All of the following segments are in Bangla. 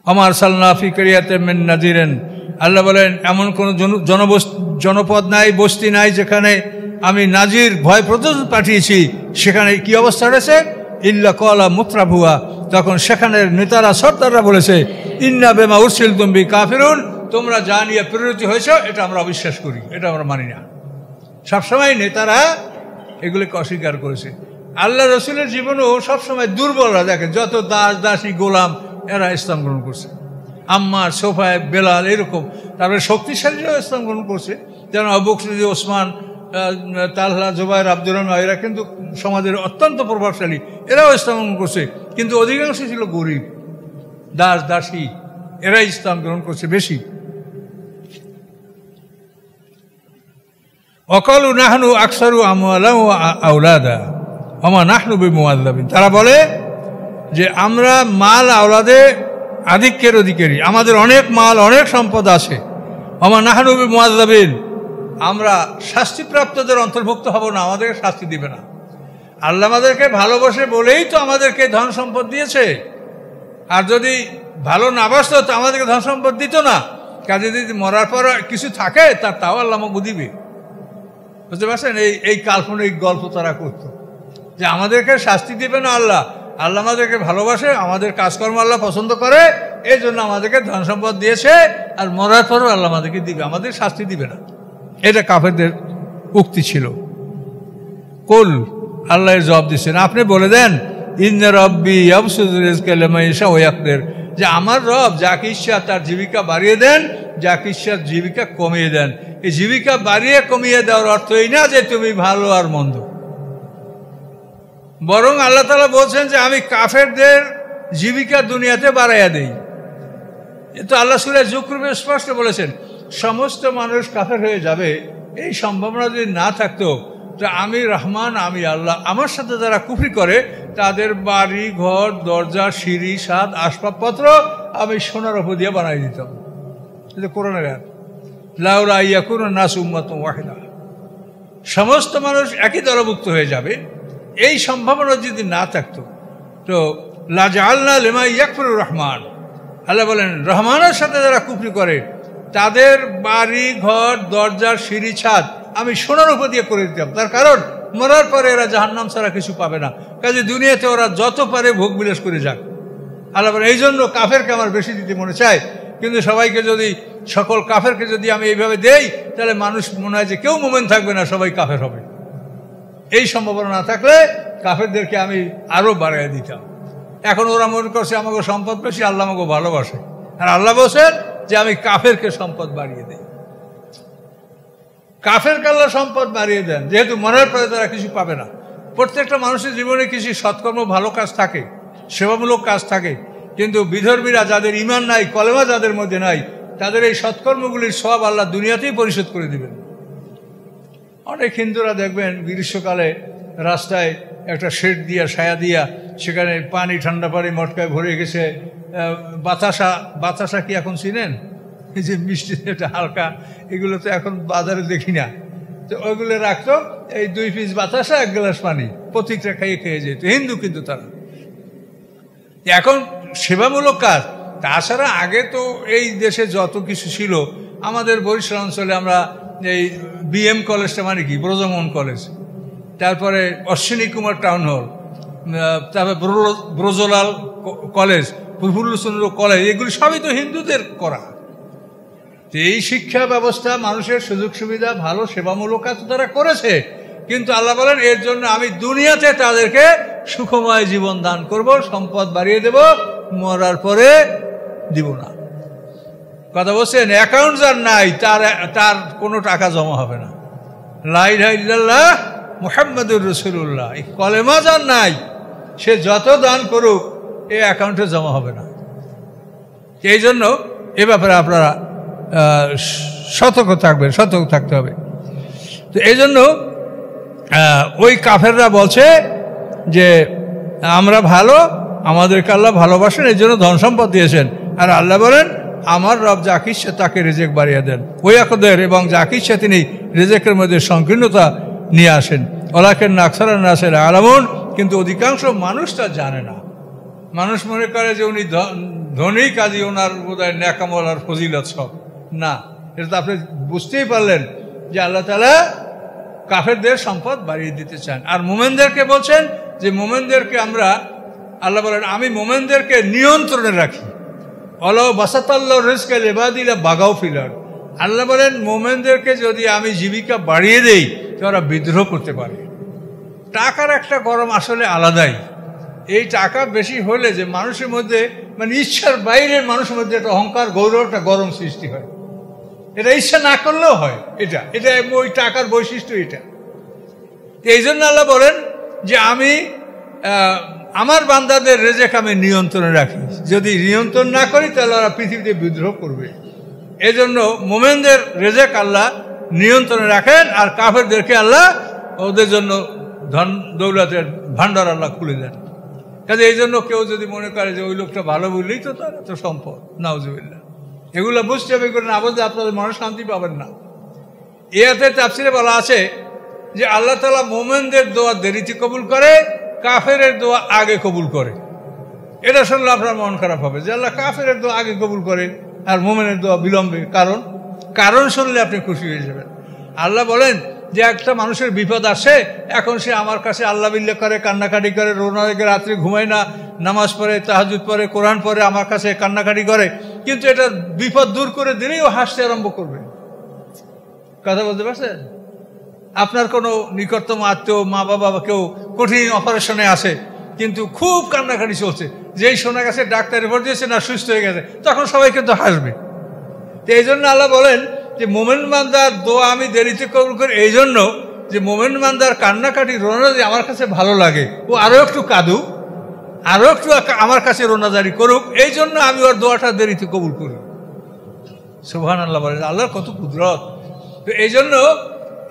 আমার সালনা ফি কারিয়াতিন মিন নাযিরিন, আল্লাহ বলেন এমন কোন জনপদ নাই, বস্তি নাই যেখানে আমি নাজির ভয় প্রদর্শন পাঠিয়েছি। সেখানে কি অবস্থা রয়েছে? ইল্লা ক্বালা মুত্রাফুহা, তখন সেখানের নেতারা সর্দাররা বলেছে ইন্না বিমা উরসিলতুম বি কাফিরুন, তোমরা যা নিয়ে প্রেরিত হয়েছ এটা আমরা অবিশ্বাস করি, এটা আমরা মানি না। সবসময় নেতারা এগুলিকে অস্বীকার করেছে। আল্লাহ রসুলের জীবনেও সবসময় দুর্বলরা, দেখে যত দাস দাসী গোলাম এরা ইসলাম গ্রহণ করছে, আম্মার, সোফায়, বেলাল, এরকম। তারপরে শক্তিশালীরাও ইসলাম গ্রহণ করছে, যেন আবু বকর, ওসমান, তালহা, জুবাইর, আব্দুর রহমান, এরা কিন্তু সমাজের অত্যন্ত প্রভাবশালী, এরাও ইসলাম গ্রহণ করছে। কিন্তু অধিকাংশ ছিল গরিব, দাস দাসী, এরা ইসলাম গ্রহণ করছে বেশি। অকালু নাহনু আকসারু আমওয়ালান ওয়া আওলাদা ওয়া নাহনু বিমুআযযাবিন, তারা বলে যে আমরা মাল আওলাদে আধিক্যের অধিকারী, আমাদের অনেক মাল অনেক সম্পদ আছে। ওয়া নাহনু বিমুআযযাবিন, আমরা শাস্তিপ্রাপ্তদের অন্তর্ভুক্ত হব না, আমাদেরকে শাস্তি দিবে না। আল্লাহ আমাদেরকে ভালোবাসে বলেই তো আমাদেরকে ধন সম্পদ দিয়েছে, আর যদি ভালো না বাসতো তো আমাদেরকে ধন সম্পদ দিত না। কাজে যদি মরার পর কিছু থাকে তাও আল্লাহ আমাকে দিবে। বুঝতে পারছেন? এই কাল্পনিক গল্প তারা করতো যে আমাদেরকে শাস্তি দিবে না আল্লাহ, আল্লাহ আমাদেরকে ভালোবাসে, আমাদের কাজকর্ম আল্লাহ পছন্দ করে, এই জন্য আমাদেরকে ধন সম্পদ দিয়েছে, আর মরার পরও আল্লাহ আমাদেরকে দিবে, আমাদের শাস্তি দিবে না। এটা কাফেরদের উক্তি ছিল। কুল, আল্লাহ জবাব দিচ্ছেন, আপনি বলে দেন ইন্না রাব্বি ইয়াবসুতু রিজকা লিমান ইয়াশা ওয়া ইয়াকদির, যে আমার রব যাকে ইচ্ছা তার জীবিকা বাড়িয়ে দেন, যাকে ইচ্ছা জীবিকা কমিয়ে দেন। এই জীবিকা বাড়িয়ে কমিয়ে দেওয়ার অর্থ এই না যে তুমি ভালো আর মন্দ, বরং আল্লাহ তাআলা বলছেন যে আমি কাফেরদের জীবিকা দুনিয়াতে বাড়াইয়া দেই। তো আল্লাহ সূরা যুকরুফে স্পষ্ট বলেছেন সমস্ত মানুষ কাফের হয়ে যাবে, এই সম্ভাবনা যদি না থাকতো তো আমি রহমান, আমি আল্লাহ, আমার সাথে যারা কুফরি করে তাদের বাড়ি ঘর দরজা সিঁড়ি সাদ আসবাবপত্র আমি সোনার উপর দিয়ে বানাই দিতাম। এটা কোরআনের আয়াত, লাউলা ইয়াকুনু নাসু উম্মাতান ওয়াহিদা, সমস্ত মানুষ একই দলভুক্ত হয়ে যাবে, এই সম্ভাবনা যদি না থাকতো তো লাজাআলনা লিমান ইয়াকফুরুর রহমান, আল্লাহ বলেন রহমানের সাথে যারা কুফরি করে তাদের বাড়ি ঘর দরজার সিঁড়ি ছাদ আমি সোনার উপর দিয়ে করে দিতাম। তার কারণ মরার পরে এরা জাহান্নাম ছাড়া কিছু পাবে না, কাজে দুনিয়াতে ওরা যত পারে ভোগ বিলাস করে যাক। আল্লাহ বলেন এই জন্য কাফেরকে আমার বেশি দিতে মনে চায়, কিন্তু সবাইকে যদি, সকল কাফেরকে যদি আমি এইভাবে দেই তাহলে মানুষ মনে হয় যে কেউ মোমেন থাকবে না, সবাই কাফের হবে। এই সম্ভাবনা না থাকলে কাফেরদেরকে আমি আরো বাড়াইয়া দিতাম। এখন ওরা মনে করছে আমাকে সম্পদ বেশি, আল্লাহ আমাকে ভালোবাসে, আর আল্লাহ বলছেন যে আমি কাফেরকে সম্পদ বাড়িয়ে দেই। কাফেরকে আল্লাহ সম্পদ বাড়িয়ে দেন, যেহেতু মরার পরে তারা কিছু পাবে না। প্রত্যেকটা মানুষের জীবনে কিছু সৎকর্ম, ভালো কাজ থাকে, সেবামূলক কাজ থাকে, কিন্তু বিধর্মীরা যাদের ঈমান নাই, কলেমা যাদের মধ্যে নাই, তাদের এই সৎকর্মগুলির সব আল্লাহ দুনিয়াতেই পরিশোধ করে দিবেন। অনেক হিন্দুরা দেখবেন গ্রীষ্মকালে রাস্তায় একটা শেড দিয়া, ছায়া দিয়া, সেখানে পানি, ঠান্ডা পানি মটকায় ভরে গেছে। বাতাসা কি এখন চিনেন? এই যে মিষ্টি এটা হালকা, এগুলো তো এখন বাজারে দেখি না। তো ওইগুলো রাখতো, এই 2 পিস বাতাসা 1 গ্লাস পানি, প্রতীকটা খেয়ে খেয়ে যেত। হিন্দু কিন্তু তারা এখন সেবামূলক কাজ। তাছাড়া আগে তো এই দেশে যত কিছু ছিল, আমাদের বরিশাল অঞ্চলে আমরা এই BM কলেজটা মানে কি ব্রজমোহন কলেজ, তারপরে অশ্বিনী কুমার টাউন হল, তারপরে ব্রজলাল কলেজ, প্রফুল্লচন্দ্র কলেজ, এগুলি সবই তো হিন্দুদের করা। এই শিক্ষা ব্যবস্থা, মানুষের সুযোগ সুবিধা, ভালো সেবামূলক কাজ তারা করেছে, কিন্তু আল্লাহ বলেন এর জন্য আমি দুনিয়াতে তাদেরকে সুখময় জীবন দান করব, সম্পদ বাড়িয়ে দেব, মরার পরে দিব না। কথা বলছেন? অ্যাকাউন্ট যার নাই তার কোনো টাকা জমা হবে না। লা ইলাহা ইল্লাল্লাহ মুহাম্মাদুর রাসূলুল্লাহ, এই কলেমা যার নাই, সে যত দান করুক এই অ্যাকাউন্টে জমা হবে না। এই জন্য এ ব্যাপারে আপনারা সতর্ক থাকবেন, সতর্ক থাকতে হবে। তো এই জন্য ওই কাফেররা বলছে যে আমরা ভালো, আমাদেরকে আল্লাহ ভালোবাসেন, এই জন্য ধন সম্পদ দিয়েছেন। আর আল্লাহ বলেন আমার রব যাকে ইচ্ছা তাকে রিজেক বাড়িয়ে দেন, ওই আকদের, এবং যাকে ইচ্ছা তিনি রিজেকের মধ্যে সংকীর্ণতা নিয়ে আসেন। ওয়ালাকিন্না আকসারান নাসি লা ইয়ালামুন, কিন্তু অধিকাংশ মানুষ তা জানে না। মানুষ মনে করে যে উনি ধনী, কাজী ওনার বোধহয় নেকামল আর ফজিলত সব। না, এটা তো আপনি বুঝতেই পারলেন যে আল্লাহ তাআলা কাফেরদের সম্পদ বাড়িয়ে দিতে চান। আর মোমেনদেরকে বলছেন যে মোমেনদেরকে আমরা, আল্লাহ বলেন আমি মোমেনদেরকে নিয়ন্ত্রণে রাখি। আল্লাহ বাসাতাল্লাহ রিজকা লিবাদিলা বাগাও ফিলার। আল্লাহ বলেন মোমেনদেরকে যদি আমি জীবিকা বাড়িয়ে দেই তো ওরা বিদ্রোহ করতে পারে। টাকার একটা গরম আসলে আলাদাই। এই টাকা বেশি হলে যে মানুষের মধ্যে মানে ইচ্ছার বাইরে মানুষের মধ্যে একটা অহংকার, গৌরব, একটা গরম সৃষ্টি হয়। এটা ইচ্ছা না করলেও হয়। এটা ওই টাকার বৈশিষ্ট্য এটা। এই জন্য আল্লাহ বলেন যে আমি আমার বান্দাদের রেজেক আমি নিয়ন্ত্রণে রাখি। যদি নিয়ন্ত্রণ না করি তাহলে ওরা পৃথিবীতে বিদ্রোহ করবে। এই জন্য মোমেনদের রেজেক আল্লাহ নিয়ন্ত্রণে রাখেন, আর কাফেরদেরকে আল্লাহ ওদের জন্য ধন দৌলতের ভান্ডার আল্লাহ খুলে দেন। কাজে এই জন্য কেউ যদি মনে করে যে ওই লোকটা ভালো বললেই তো তার এত সম্পদ, নাউজুবিল্লাহ, এগুলো বুঝতে হবে, করে না বলতে আপনাদের মনে শান্তি পাবেন না। এতে তাফসিরে বলা আছে যে আল্লাহ তাআলা মোমেনদের দোয়া দেরিতে কবুল করে, কাফেরের দোয়া আগে কবুল করে। এটা শুনলে আপনার মন খারাপ হবে যে আল্লাহ কাফেরের দোয়া আগে কবুল করে আর মোমেনের দোয়া বিলম্বে। কারণ শুনলে আপনি খুশি হয়ে যাবেন। আল্লাহ বলেন যে একটা মানুষের বিপদ আসে, এখন সে আমার কাছে আল্লাহ বিল্লাহ করে, কান্নাকাটি করে, রোনা রেখে রাত্রে ঘুমায় না, নামাজ পড়ে, তাহাজ্জুদ পড়ে, কোরআন পড়ে, আমার কাছে কান্নাকাটি করে, কিন্তু এটা বিপদ দূর করে দিলেই ও হাসতে আরম্ভ করবে। কথা বলতে পারছেন? আপনার কোনো নিকটতম আত্মীয়, মা বাবা কেউ কঠিন অপারেশনে আসে, কিন্তু খুব কান্নাকাটি চলছে, যেই শোনা গেছে ডাক্তার রিপোর্ট দিয়েছে না সুস্থ হয়ে গেছে, তখন সবাই কিন্তু হাসবে। তো এই জন্য আল্লাহ বলেন যে মোমেন বান্দার দোয়া আমি দেরিতে কবুল করি, এই জন্য যে মোমেন বান্দার কান্নাকাটি রোনা যে আমার কাছে ভালো লাগে, ও আরও একটু কাঁদুক, আরও একটু আমার কাছে রোনাজারি করুক, এই জন্য আমি ওর দোয়াটা দেরিতে কবুল করি। সুবহানাল্লাহ বলেন, আল্লাহর কত কুদরত। তো এই জন্য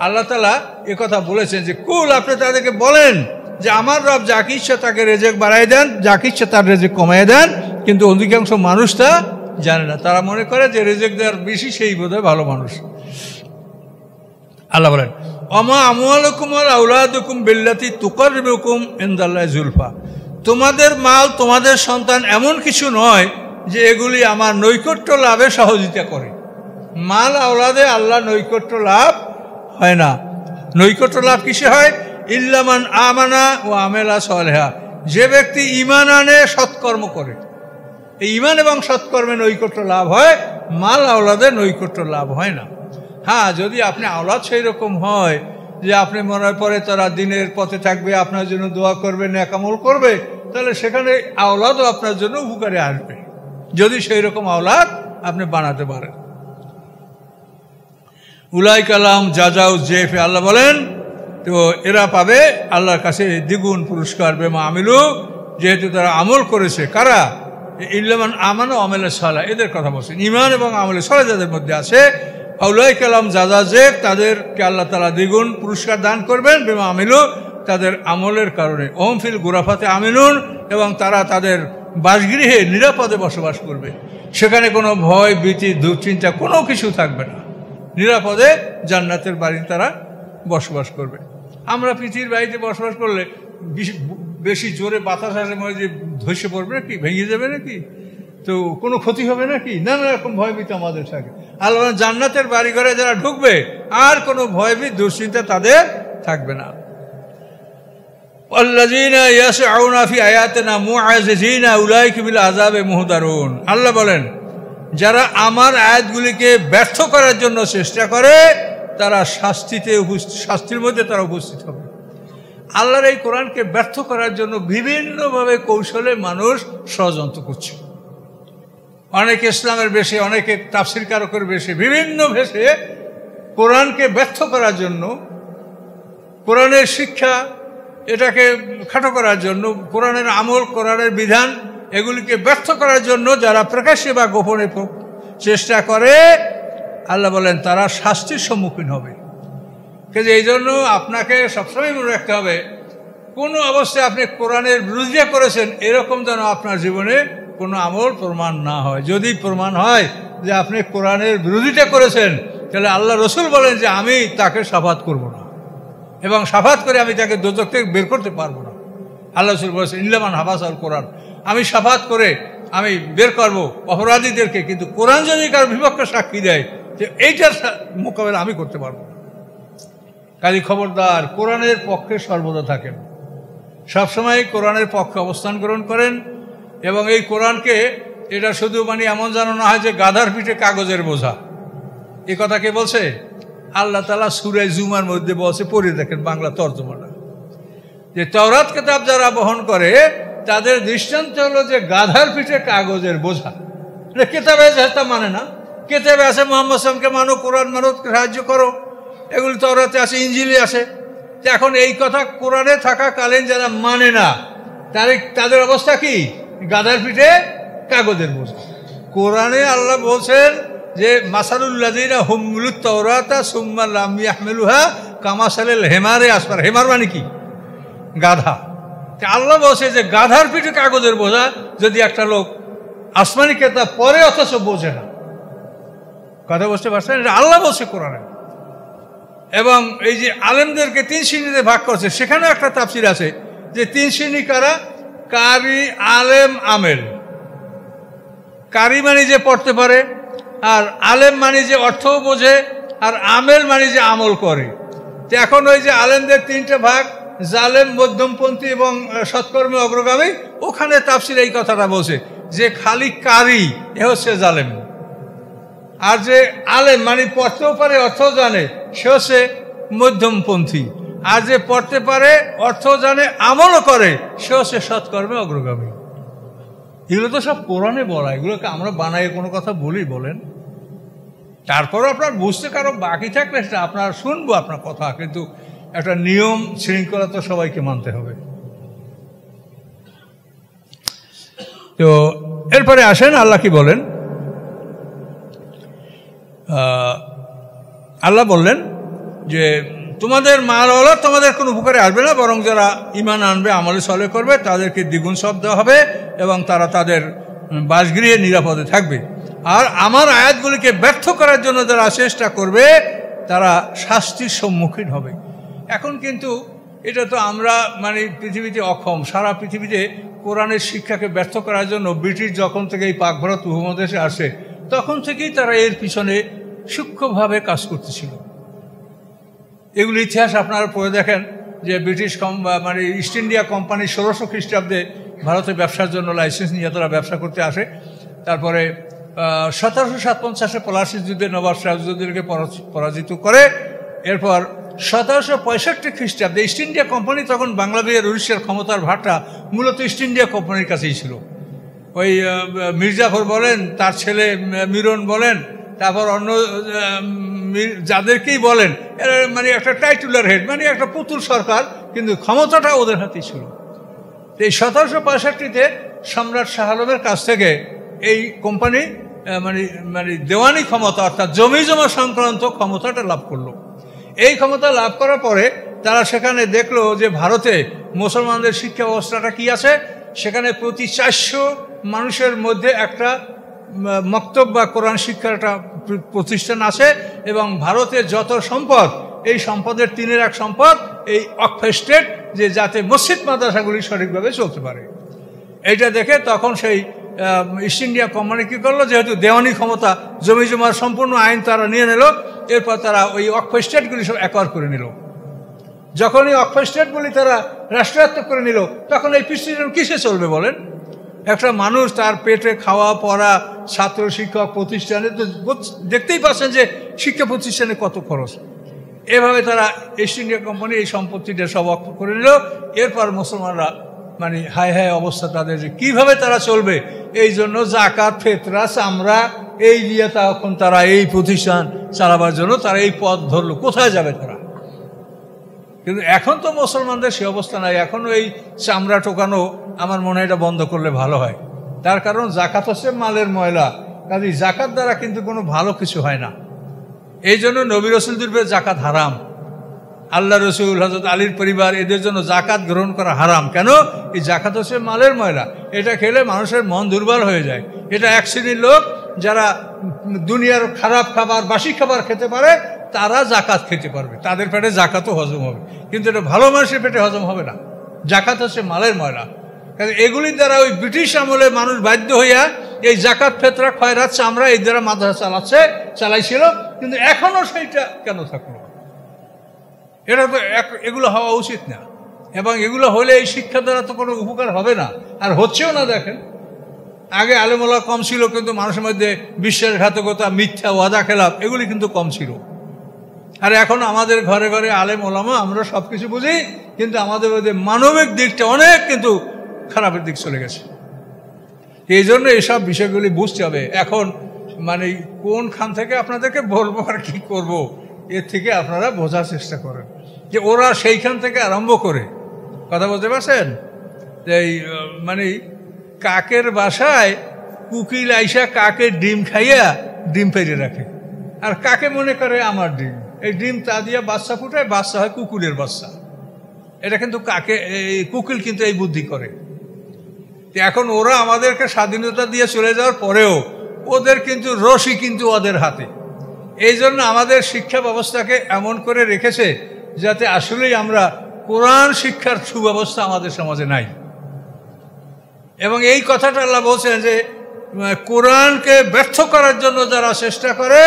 আল্লাহ তাআলা কথা বলেছেন যে কুল, আপনি তাদেরকে বলেন যে আমার রব যাকে ইচ্ছা তাকে রেজেক বাড়াই দেন, যাকে ইচ্ছা তার রেজেক কমাই দেন, কিন্তু অধিকাংশ মানুষ তা জানে না। তারা মনে করে যে রেজেক দেওয়ার বেশি সেই বোধহয় ভালো মানুষ। আল্লাহ বলেন অমা আমওয়ালুকুম ওয়া আওলাদুকুম বিল্লাতি তুকাররিবুকুম ইনদাল্লাহি যুলফা। তোমাদের মাল, তোমাদের সন্তান এমন কিছু নয় যে এগুলি আমার নৈকট্য লাভে সহযোগিতা করে। মাল আওলাদে আল্লাহ নৈকট্য লাভ হয় না। নৈকট্য লাভ কিসে হয়? ইল্লামান আমানা ও আমেলা সালেহা, যে ব্যক্তি ঈমান আনে, সৎকর্ম করে। এই ঈমান এবং সৎকর্মে নৈকট্য লাভ হয়, মাল আওলাদে নৈকট্য লাভ হয় না। হ্যাঁ, যদি আপনি আওলাদ সেই রকম হয় যে আপনি মনে পড়ে তারা দিনের পথে থাকবে, আপনার জন্য দোয়া করবে, নেক আমল করবে, তাহলে সেখানে আওলাদও আপনার জন্য উপকারে আসবে, যদি সেই রকম আওলাদ আপনি বানাতে পারেন। উলাই কালাম জাজাউ জেফে, আল্লাহ বলেন তো এরা পাবে আল্লাহর কাছে দ্বিগুণ পুরস্কার, বেমা আমিলু, যেহেতু তারা আমল করেছে। কারা? ইল্লামান আমানু ওয়া আমিলা সালাহ, এদের কথা বলছেন। ঈমান এবং আমলে সালেহ যাদের মধ্যে আছে, উলাই কালাম জাজা জেফ, তাদেরকে আল্লাহ তাআলা দ্বিগুণ পুরস্কার দান করবেন, বেমা আমিলু, তাদের আমলের কারণে। ওম ফিল গুরাফাতে আমিনুন, এবং তারা তাদের বাসগৃহে নিরাপদে বসবাস করবে। সেখানে কোনো ভয়, ভীতি, দুশ্চিন্তা কোনো কিছু থাকবে না। নিরাপদে জান্নাতের বাড়ি তারা বসবাস করবে। আমরা পৃথিবীর বাড়িতে বসবাস করলে বেশি জোরে বাতাস আসে, মনে যে ধসে পড়বে নাকি, ভেঙে যাবে নাকি, তো কোনো ক্ষতি হবে নাকি, নানা রকম ভয়ভীতি আমাদের থাকে। আল্লাহ জান্নাতের বাড়ি ঘরে যারা ঢুকবে আর কোনো ভয়ভীত, দুশ্চিন্তা তাদের থাকবে না। আল্লাযীনা ইয়াসআউনা ফি আয়াতিনা মুআযিজিনা উলাইকা বিল আযাবে মুহদারুন। আল্লাহ বলেন যারা আমার আয়াতগুলিকে ব্যর্থ করার জন্য চেষ্টা করে তারা শাস্তির মধ্যে তারা উপস্থিত হবে। আল্লাহর এই কোরআনকে ব্যর্থ করার জন্য বিভিন্নভাবে কৌশলে মানুষ ষড়যন্ত্র করছে। অনেকে ইসলামের বেশে, অনেকে তাফসীর কারকের বেশে, বিভিন্ন ভেষে কোরআনকে ব্যর্থ করার জন্য, কোরআনের শিক্ষা এটাকে খাটো করার জন্য, কোরআনের আমল, কোরআনের বিধান এগুলিকে ব্যর্থ করার জন্য যারা প্রকাশ্যে বা গোপনে চেষ্টা করে, আল্লাহ বলেন তারা শাস্তির সম্মুখীন হবে। কিন্তু এই জন্য আপনাকে সবসময় মনে রাখতে হবে, কোনো অবস্থায় আপনি কোরআনের বিরোধিতা করেছেন এরকম যেন আপনার জীবনে কোনো আমল প্রমাণ না হয়। যদি প্রমাণ হয় যে আপনি কোরআনের বিরোধিতা করেছেন, তাহলে আল্লাহ রসুল বলেন যে আমি তাকে শাফাত করব না, এবং শাফাত করে আমি তাকে দোজখ থেকে বের করতে পারবো না। আল্লাহ রসুল বলেছেন ইল্লামান হাবাস আল কোরআন, আমি শাফাত করে আমি বের করব অপরাধীদেরকে, কিন্তু কোরআন যদি কারো বিপক্ষে সাক্ষী দেয় যে এইটার মোকাবেলা আমি করতে পারবো না। কাজী খবরদার, কোরআনের পক্ষে সর্বদা থাকেন, সবসময় কোরআনের পক্ষে অবস্থান গ্রহণ করেন। এবং এই কোরআনকে এটা শুধু মানে এমন যেন না হয় যে গাধার পিঠে কাগজের বোঝা। এ কথা কে বলছে? আল্লাহ তাআলা সূরা জুমার মধ্যে বলছে, পড়ে দেখেন বাংলা তর্জমাটা, যে তাওরাত কিতাব যারা বহন করে তাদের দৃষ্টান্ত হলো যে গাধার পিঠে কাগজের বোঝা। কেতাবে আছে তা মানে না, কেতাবে আছে মুহাম্মদ সাল্লাল্লাহু আলাইহি ওয়াসাল্লামকে মানো, কোরআন মানো, সাহায্য করো, এগুলি তাওরাতে আছে, ইনজিলে আছে। এখন এই কথা কোরআনে থাকাকালীন যারা মানে না তাদের অবস্থা কি? গাধার পিঠে কাগজের বোঝা। কোরআনে আল্লাহ বলছেন যে মাসালুল্লাযীনা হুমিলুত তাওরাতা সুম্মা লাম ইয়াহমিলুহা কামাসালিল হেমারে আসফার। হেমার মানে কি? গাধা। আল্লাহ বলছে যে গাধার পিঠে কাগজের বোঝা যদি একটা লোক আসমানি কেতাব পড়ে অথচ বোঝে না। কথা বুঝতে পারছেন? এটা আল্লাহ বলছে কোরআনে। এবং এই যে আলেমদেরকে 3 শ্রেণীতে ভাগ করছে, সেখানেও একটা তাফসীর আছে যে 3 শ্রেণী কারা? কারি, আলেম, আমেল। কারি মানে যে পড়তে পারে, আর আলেম মানে যে অর্থও বোঝে, আর আমেল মানে যে আমল করে। তো এখন ওই যে আলেমদের 3টে ভাগ, জালেম, মধ্যমপন্থী এবং সৎকর্মে অগ্রগামী, ওখানে তাফসীর এই কথাটা বলছে যে খালি কারি এ হচ্ছে জালেম, আর যে আলেম মানে পড়তেও পারে অর্থও জানে সে হচ্ছে মধ্যমপন্থী, আর যে পড়তে পারে অর্থও জানে আমলও করে সে হচ্ছে সৎকর্মে অগ্রগামী। এগুলো তো সব কোরআনে বলা, এগুলোকে আমরা বানাই কোনো কথা বলি বলেন? তারপরও আপনার বুঝতে কারো বাকি থাকলে সেটা আপনার শুনবো আপনার কথা, কিন্তু একটা নিয়ম শৃঙ্খলা তো সবাইকে মানতে হবে। তো এরপরে আসেন আল্লাহ কি বলেন। আল্লাহ বললেন যে তোমাদের মাল হলো তোমাদের কোনো উপকারে আসবে না, বরং যারা ঈমান আনবে, আমলে সলে করবে তাদেরকে দ্বিগুণ সওয়াব দেওয়া হবে এবং তারা তাদের বাসগৃহে নিরাপদে থাকবে। আর আমার আয়াতগুলিকে ব্যর্থ করার জন্য যারা চেষ্টা করবে তারা শাস্তির সম্মুখীন হবে। এখন কিন্তু এটা তো আমরা মানে পৃথিবীতে অক্ষম, সারা পৃথিবীতে কোরআনের শিক্ষাকে ব্যর্থ করার জন্য ব্রিটিশ যখন থেকে এই পাক ভারত উপমহাদেশে আসে তখন থেকেই তারা এর পিছনে সূক্ষ্মভাবে কাজ করতেছিল। এগুলো ইতিহাস আপনারা পড়ে দেখেন যে ব্রিটিশ মানে ইস্ট ইন্ডিয়া কোম্পানি 1600 খ্রিস্টাব্দে ভারতে ব্যবসার জন্য লাইসেন্স নিয়ে তারা ব্যবসা করতে আসে। তারপরে 1757-এ পলাশির যুদ্ধে নবাব সিরাজউদ্দৌলাকে পরাজিত করে। এরপর 1765 খ্রিস্টাব্দে ইস্ট ইন্ডিয়া কোম্পানি, তখন বাংলাদেশের উড়িষ্যার ক্ষমতার ভারটা মূলত ইস্ট ইন্ডিয়া কোম্পানির কাছেই ছিল। ওই মির্জাফর বলেন, তার ছেলে মিরন বলেন, তারপর অন্য যাদেরকেই বলেন, এরা মানে একটা টাইটুলার হেড, মানে একটা পুতুল সরকার, কিন্তু ক্ষমতাটা ওদের হাতেই ছিল। এই 1765-তে সম্রাট শাহ আলমের কাছ থেকে এই কোম্পানি মানে দেওয়ানি ক্ষমতা অর্থাৎ জমি জমা সংক্রান্ত ক্ষমতাটা লাভ করলো। এই ক্ষমতা লাভ করার পরে তারা সেখানে দেখলো যে ভারতে মুসলমানদের শিক্ষা ব্যবস্থাটা কি আছে। সেখানে প্রতি 400 মানুষের মধ্যে একটা মক্তব বা কোরআন শিক্ষার একটা প্রতিষ্ঠান আছে, এবং ভারতের যত সম্পদ, এই সম্পদের 3-1 সম্পদ এই অক্ষ স্টেট, যে যাতে মসজিদ মাদ্রাসাগুলি সঠিকভাবে চলতে পারে। এইটা দেখে তখন সেই ইস্ট ইন্ডিয়া কোম্পানি কী করলো, যেহেতু দেওয়ানি ক্ষমতা, জমি জমার সম্পূর্ণ আইন তারা নিয়ে নিল। এরপর তারা ওই অক্ষ স্টেটগুলি সব অ্যাকোয়ার করে নিল। যখন এই অক্ষ স্টেটগুলি তারা রাষ্ট্রায়ত্ত করে নিল, তখন এই প্রতিষ্ঠান কিসে চলবে বলেন? একটা মানুষ তার পেটে খাওয়া পড়া, ছাত্র শিক্ষক প্রতিষ্ঠানে তো দেখতেই পাচ্ছেন যে শিক্ষা প্রতিষ্ঠানে কত খরচ। এভাবে তারা ইস্ট ইন্ডিয়া কোম্পানি এই সম্পত্তিটা সব অক্ষ করে নিল। এরপর মুসলমানরা মানে হায় হায় অবস্থা তাদের, যে কীভাবে তারা চলবে। এই জন্য জাকাত, ফেতরা, চামড়া এই দিয়ে তখন তারা এই প্রতিষ্ঠান চালাবার জন্য তারা এই পথ ধরলো। কোথায় যাবে তারা? কিন্তু এখন তো মুসলমানদের সে অবস্থা নাই। এখনও এই চামড়া টোকানো আমার মনে হয় এটা বন্ধ করলে ভালো হয়। তার কারণ জাকাত হচ্ছে মালের ময়লা, কাজেই জাকাত দ্বারা কিন্তু কোনো ভালো কিছু হয় না। এই জন্য নবী রাসূলদের জাকাত হারাম। আল্লাহ রসুল, হযরত আলীর পরিবার, এদের জন্য জাকাত গ্রহণ করা হারাম। কেন? এই জাকাত হচ্ছে মালের ময়লা, এটা খেলে মানুষের মন দুর্বল হয়ে যায়। এটা এক শ্রেণীর লোক যারা দুনিয়ার খারাপ খাবার, বাসি খাবার খেতে পারে, তারা জাকাত খেতে পারবে, তাদের পেটে জাকাতও হজম হবে। কিন্তু এটা ভালো মানুষের পেটে হজম হবে না। জাকাত হচ্ছে মালের ময়লা। এগুলির দ্বারা ওই ব্রিটিশ আমলে মানুষ বাধ্য হইয়া এই জাকাত ফেতরা খয়রাত চামড়া এই দ্বারা মাদ্রাসা চালাইছিল, কিন্তু এখনো সেইটা কেন থাকলো? এটা তো এগুলো হওয়া উচিত না, এবং এগুলো হলে এই শিক্ষা দ্বারা তো কোনো উপকার হবে না, আর হচ্ছেও না। দেখেন, আগে আলেমোলা কম ছিল, কিন্তু মানুষের মধ্যে বিশ্বাসঘাতকতা, মিথ্যা, ওয়াদা খেলাপ এগুলি কিন্তু কম ছিল। আর এখন আমাদের ঘরে ঘরে আলেম ওলামা, আমরা সব কিছু বুঝি, কিন্তু আমাদের মধ্যে মানবিক দিকটা অনেক কিন্তু খারাপের দিক চলে গেছে। এই জন্য এইসব বিষয়গুলি বুঝতে হবে। এখন মানে কোনখান থেকে আপনাদেরকে বলবো আর কি করব, এর থেকে আপনারা বোঝার চেষ্টা করেন যে ওরা সেইখান থেকে আরম্ভ করে, কথা বলতে পারছেন, এই মানে কাকের বাসায় কুকিল আইসা কাকের ডিম খাইয়া ডিম পেরে রাখে, আর কাকে মনে করে আমার ডিম, এই ডিম তা দিয়ে বাচ্চা ফুটায়, বাচ্চা হয় কুকুরের বাচ্চা। এটা কিন্তু কাকে, এই কুকিল কিন্তু এই বুদ্ধি করে। এখন ওরা আমাদেরকে স্বাধীনতা দিয়ে চলে যাওয়ার পরেও ওদের কিন্তু রশি কিন্তু ওদের হাতে। এই জন্য আমাদের শিক্ষা ব্যবস্থাকে এমন করে রেখেছে যাতে আসলেই আমরা কোরআন শিক্ষার সুব্যবস্থা আমাদের সমাজে নাই। এবং এই কথাটা আল্লাহ বলছেন যে কোরআনকে ব্যর্থ করার জন্য যারা চেষ্টা করে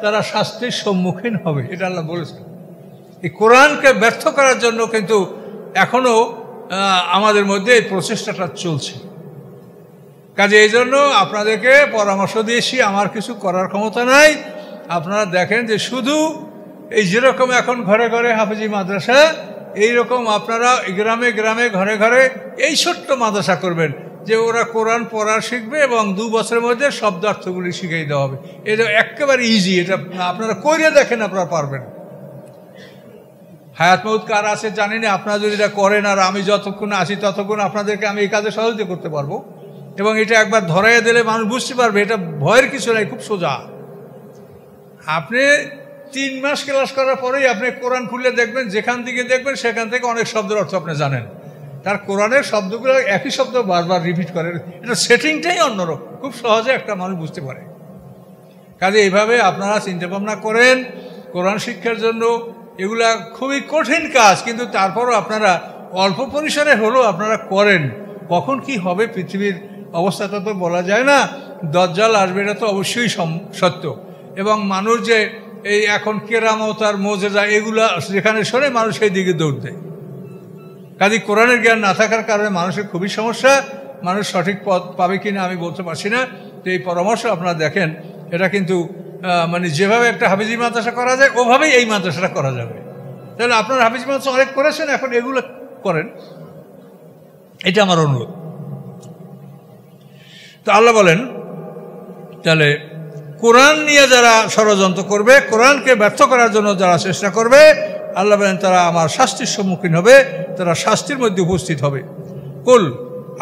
তারা শাস্তির সম্মুখীন হবে, এটা আল্লাহ বলেছেন। এই কোরআনকে ব্যর্থ করার জন্য কিন্তু এখনো আমাদের মধ্যে এই প্রচেষ্টাটা চলছে। কাজে এই জন্য আপনাদেরকে পরামর্শ দিয়েছি, আমার কিছু করার ক্ষমতা নাই। আপনারা দেখেন যে শুধু এই যেরকম এখন ঘরে ঘরে হাফেজি মাদ্রাসা, এইরকম আপনারা গ্রামে গ্রামে ঘরে ঘরে এই ছোট্ট মাদ্রাসা করবেন, যে ওরা কোরআন পড়া শিখবে এবং 2 বছরের মধ্যে শব্দার্থগুলি শিখিয়ে দেওয়া হবে। এটা একেবারে ইজি, এটা আপনারা করে দেখেন, আপনারা পারবেন। হায়াত মউত কার আছে জানি না, আপনারা যদি এটা করেন আর আমি যতক্ষণ আসি ততক্ষণ আপনাদেরকে আমি এই কাজে সহযোগিতা করতে পারবো, এবং এটা একবার ধরাইয়া দিলে মানুষ বুঝতে পারবে এটা ভয়ের কিছু নাই, খুব সোজা। আপনি 3 মাস ক্লাস করার পরেই আপনি কোরআন খুললে দেখবেন, যেখান থেকে দেখবেন সেখান থেকে অনেক শব্দের অর্থ আপনি জানেন। তার কোরআনের শব্দগুলো একই শব্দ বারবার রিপিট করে, এটা সেটিংটাই অন্যরকম, খুব সহজে একটা মানুষ বুঝতে পারে। কাজে এইভাবে আপনারা চিন্তা ভাবনা করেন কোরআন শিক্ষার জন্য। এগুলা খুবই কঠিন কাজ, কিন্তু তারপরও আপনারা অল্প পরিসরে হলেও আপনারা করেন। কখন কি হবে পৃথিবীর অবস্থাটা তো বলা যায় না, দাজ্জাল আসবে এটা তো অবশ্যই সত্য। এবং মানুষ যে এই এখন কেরামত আর মোজেজা এগুলা যেখানে শোনে মানুষ সেই দিকে দৌড় দেয়। কাজে কোরআনের জ্ঞান না থাকার কারণে মানুষের খুবই সমস্যা, মানুষ সঠিক পথ পাবে কিনা আমি বলতে পারছি না। তো এই পরামর্শ আপনারা দেখেন, এটা কিন্তু মানে যেভাবে একটা হাফিজি মাদ্রাসা করা যায় ওভাবেই এই মাদ্রাসাটা করা যাবে। তাহলে আপনারা হাফিজি মাদ্রাসা অনেক করেছেন, এখন এগুলো করেন, এটা আমার অনুরোধ। তো আল্লাহ বলেন, তাহলে কোরআন নিয়ে যারা ষড়যন্ত্র করবে, কোরআনকে ব্যর্থ করার জন্য যারা চেষ্টা করবে, আল্লাহ বলেন তারা আমার শাস্তির সম্মুখীন হবে, তারা শাস্তির মধ্যে উপস্থিত হবে। কুল,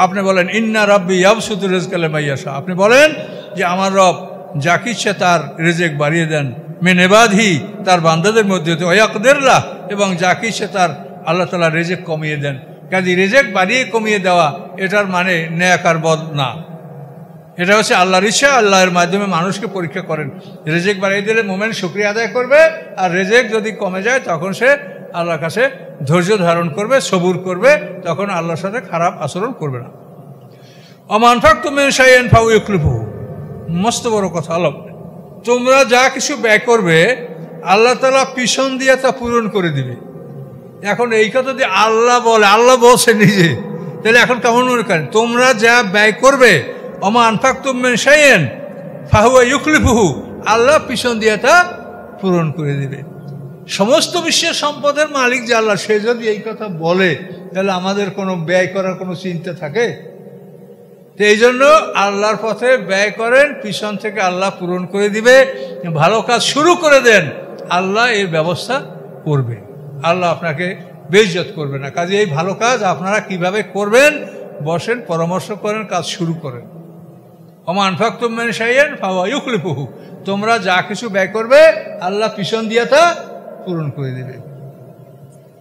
আপনি বলেন ইন্না রাব্বি ইয়াবসুতু রিজকা লিমান ইয়াশা, আপনি বলেন যে আমার রব যাকে ইচ্ছে তার রিজেক বাড়িয়ে দেন, মিন ইবাদিহি, তার বান্দাদের মধ্যে, ওয়ায়াকদির লাহ, এবং যাকে ইচ্ছে তার আল্লাহ তাআলা রিজেক কমিয়ে দেন। কাজে রিজেক বাড়িয়ে কমিয়ে দেওয়া এটার মানে নেক আর বদ না, এটা হচ্ছে আল্লাহর ইচ্ছা। আল্লাহর মাধ্যমে মানুষকে পরীক্ষা করেন। রিজেক বাড়িয়ে দিলে মুমিন শুকরিয়া আদায় করবে, আর রিজেক যদি কমে যায় তখন সে আল্লাহর কাছে ধৈর্য ধারণ করবে, সবুর করবে, তখন আল্লাহর সাথে খারাপ আচরণ করবে না। ওমা আনফাকতুম মিন শাইইন ফাহুয়া ইউখলিফুহু, মস্ত বড় কথা। আল্লাহ, তোমরা যা কিছু ব্যয় করবে আল্লাহ তাআলা পিছন দিয়ে তা পূরণ করে দিবে। এখন এই কথা যদি আল্লাহ বলে, আল্লাহ বলছে নিজে, তাহলে এখন কেমন মনে করেন? তোমরা যা ব্যয় করবে, ওমা আনফাকতুম মিন শাইইন ফাহুয়া ইউখলিফুহু, আল্লাহ পিছন দিয়ে তা পূরণ করে দিবে। সমস্ত বিশ্বের সম্পদের মালিক যে আল্লাহ, সে যদি এই কথা বলে তাহলে আমাদের কোনো ব্যয় করার কোনো চিন্তা থাকে? তো এই জন্য আল্লাহর পথে ব্যয় করেন, পিছন থেকে আল্লাহ পূরণ করে দিবে। ভালো কাজ শুরু করে দেন, আল্লাহ এর ব্যবস্থা করবে, আল্লাহ আপনাকে বেইজ্জত করবে না। কাজে এই ভালো কাজ আপনারা কিভাবে করবেন বসেন, পরামর্শ করেন, কাজ শুরু করেন। ওমা আনফাকতুম মিন শাইইন ফাহুয়া ইউখলিফুহু, তোমরা যা কিছু ব্যয় করবে আল্লাহ পিছন দিয়ে তা পূরণ করে দেবে।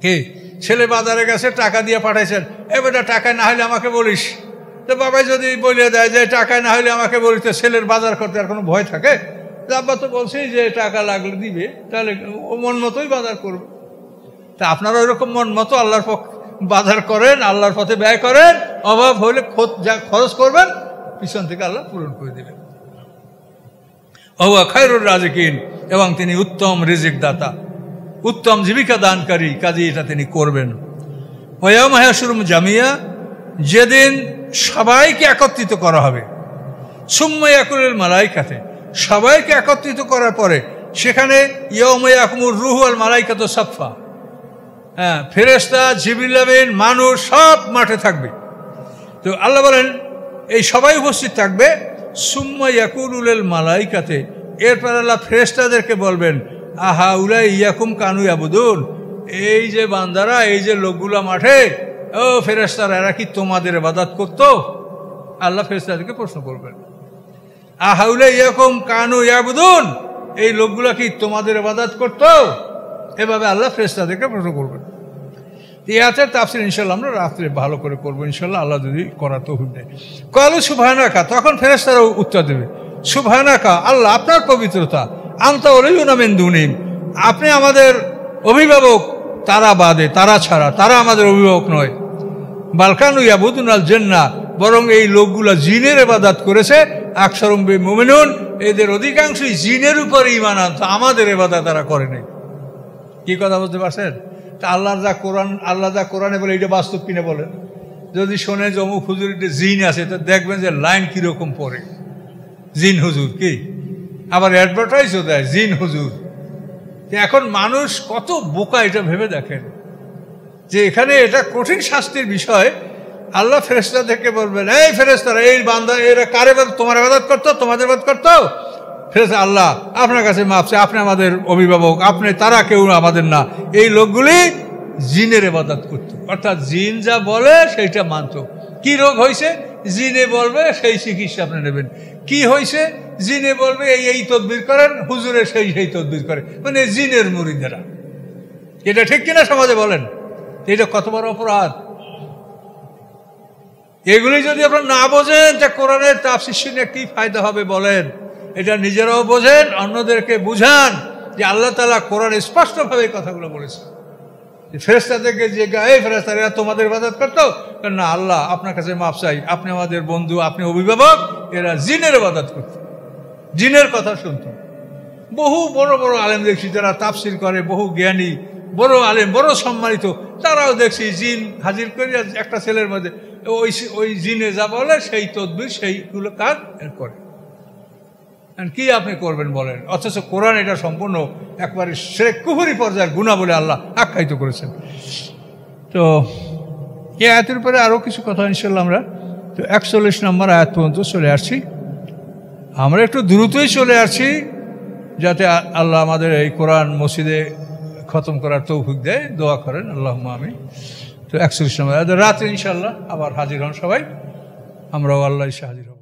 কে ছেলে বাজারে গেছে, টাকা দিয়ে পাঠাইছেন, এবারটা টাকায় না হলে আমাকে বলিস। তো বাবাই যদি বলে দেয় যে টাকায় না হলে আমাকে বলিস, তো ছেলের বাজার করতে আর কোনো ভয় থাকে? আব্বা তো বলছেই যে টাকা লাগলে দিবে, তাহলে ও মন মতোই বাজার করবে। তা আপনারা ওইরকম মন মতো আল্লাহর পথে বাজার করেন, আল্লাহর পথে ব্যয় করেন, অভাব হলে যা খরচ করবেন পিছন থেকে আল্লাহ পূরণ করে দেবেন। ওয়া খায়রুর রাজিকিন, এবং তিনি উত্তম রিজিক দাতা, উত্তম জীবিকা দানকারী, কাজে এটা তিনি করবেন। ওয়াউমা ইয়াহশুরুহুম জামিয়া, যেদিন সবাইকে একত্রিত করা হবে। সুম্মা ইয়াকুলুল মালাইকাতে, সবাইকে একত্রিত করার পরে সেখানে ইয়াউমা ইয়াকুমুর রূহু ওয়াল মালাইকাতু সাফফা, হ্যাঁ, ফেরেশতা, জিবরিল আমিন, মানুষ সব মাঠে থাকবে। তো আল্লাহ বলেন এই সবাই উপস্থিত থাকবে। সুম্মা ইয়াকুলুল মালাইকাতে, এরপর আল্লাহ ফেরেশতাদেরকে বলবেন আহা উলাই ইয়াকুম কানু ইয়াবুদুন, এই যে বান্দারা, এই যে লোকগুলা মাঠে, ও ফেরেশতারা, এরা কি তোমাদের ইবাদত করতো? আল্লাহ ফেরেশতাদেরকে প্রশ্ন করবেন আহা উলাই ইয়াকুম কানু ইয়াবুদুন, এই লোকগুলা কি তোমাদের ইবাদত করতো? এভাবে আল্লাহ ফেরেশতাদেরকে প্রশ্ন করবেন। ইয়াতের তাফসীর ইনশাআল্লাহ আমরা রাত্রে ভালো করে করবো ইনশাআল্লাহ, আল্লাহ যদি করার তৌফিক দেয়। ক্বালু সুবহানাকা, তখন ফেরেশতারা উত্তর দেবে সুবহানাকা, আল্লাহ আপনার পবিত্রতা, আনতা ওয়ালিয়ুনা মিন দুনিহিম, আপনি আমাদের অভিভাবক তারা বাদে, তারা ছাড়া, তারা আমাদের অভিভাবক নয়। বাল কানু ইয়াবুদুনাল জিন্নাহ, বরং এই লোকগুলা জিনের ইবাদত করেছে। আকসারুহুম বিহিম মুমিনুন, এদের অধিকাংশই জিনের উপরে ঈমান আনতো, আমাদের ইবাদত তারা করে নাই। কি কথা বুঝতে পারছেন? তা আল্লাহ যা কোরআনে বলে এটা বাস্তব কিনে বলেন। যদি শোনে যে অমুক হুজুর জিন আছে, তো দেখবেন যে লাইন কিরকম পড়ে, জিন হুজুর কি, আবার অ্যাডভার্টাইজও দেয় জিন হুজুর। এখন মানুষ কত বোকা, এটা ভেবে দেখেন যে এখানে এটা কঠিন শাস্তির বিষয়। আল্লাহ ফেরেশতাদেরকে বলবেন এই ফেরেশতারা, এই বান্দা এরা কারে তোমার ইবাদত করতো, তোমাদের ইবাদত করতো? ফেরেশতা আল্লাহ আপনার কাছে মাফ চাই, আপনি আমাদের অভিভাবক, আপনি তারা কেউ আমাদের না। এই লোকগুলি জিনের ইবাদত করতো, অর্থাৎ জিন যা বলে সেইটা মানত। কি রোগ হয়েছে জিনে বলবে, সেই চিকিৎসা আপনি নেবেন। কি হয়েছে জিনে বলবে এই তদবির করেন, হুজুরে সেই তদবির করে, মানে জিনের মুরিদেরা। এটা ঠিক কিনা সমাজে বলেন? এটা কত বড় অপরাধ। এগুলি যদি আপনারা না বোঝেন, তা কোরআনের তাফসীর শুনে কি ফায়দা হবে বলেন? এটা নিজেরাও বোঝেন, অন্যদেরকে বুঝান যে আল্লাহ তাআলা কোরআনে স্পষ্টভাবে এই কথাগুলো বলেছে। ফেরেশতাদেরকে যে এই ফেরেশতারা এরা তোমাদের ইবাদত করতো না, আল্লাহ আপনার কাছে মাফ চাই, আপনি আমাদের বন্ধু, আপনি অভিভাবক। এরা জিনের ইবাদত করত, জিনের কথা শুনত। বহু বড় বড় আলেম দেখছি যারা তাফসীর করে, বহু জ্ঞানী বড় আলেম, বড় সম্মানিত, তারাও দেখছি জিন হাজির করে একটা ছেলের মধ্যে ওই জিনে যা বলে সেই তদবির, সেইগুলো কাজ করে। কি আপনি করবেন বলেন? অথচ কোরআন এটা সম্পূর্ণ একবারে শিরক কুফরি পর্যায়ের গুনাহ বলে আল্লাহ আখ্যায়িত করেছেন। তো এই আয়াতের উপরে আরও কিছু কথা ইনশাআল্লাহ আমরা তো 41 নম্বর আয়াত পর্যন্ত চলে আসছি। আমরা একটু দ্রুতই চলে আসছি যাতে আল্লাহ আমাদের এই কোরআন মসজিদে খতম করার তৌফিক দেয়। দোয়া করেন আল্লাহুম্মা আমিন। তো 41 নম্বর রাত্রে ইনশাআল্লাহ আবার হাজির হন সবাই, আমরাও আল্লাহ এসে হাজির হব।